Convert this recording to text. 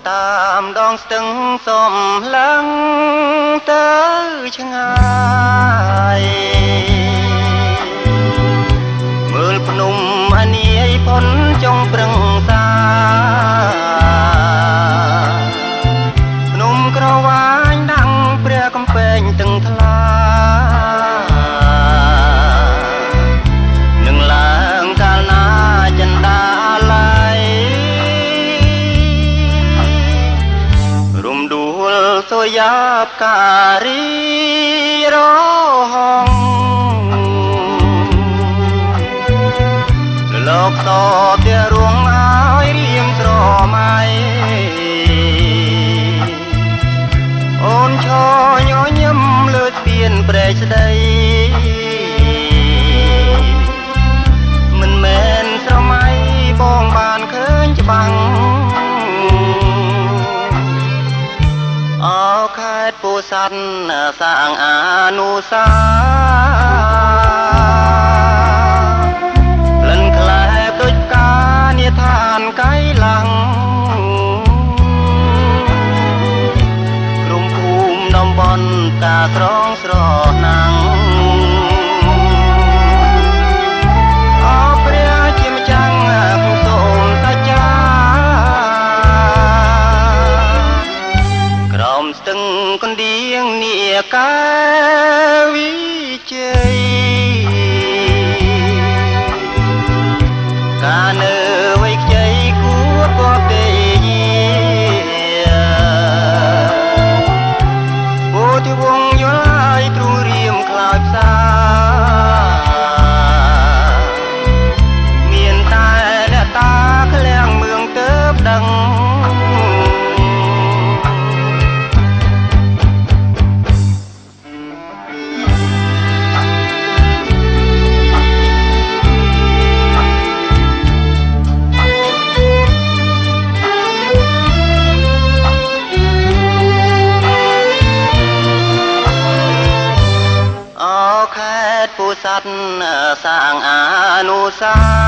តាមដងស្ទឹងសំឡើងទៅឆ្ងាយមើលភ្នំអានីយផុនចុងប្រឹងសាភ្នំក្រវាញដាំងព្រះកំពែងទឹងថ្លានឹងឡើងកាលណាចិន្តាឡៃរំដួលសូយ៉ាបការីរហងលោកតទារួងឲ្យរៀងស្រមៃអូនឈរញញឹមលើស្ពានព្រែកស្ដីមិនមែនស្រមៃបងបានឃើញច្បាំងអោខេត្តពោធិ៍សាត់សាងអនុសាឋានកៃឡាំងក្រុមភូមិតំបន់តាក្រងស្រណាំងអរព្រះជាម្ចាស់គុំសូមសច្ចាក្រោមស្ទឹងកណ្ដៀងនាកាវិជ័យកានៅវងយល់ឲ្យទ្រូរៀមខ្លោចផ្សាមានតែអ្នកតាឃ្លាំងមឿងទៅដឹងពោធិ៍សាត់សាងអនុសា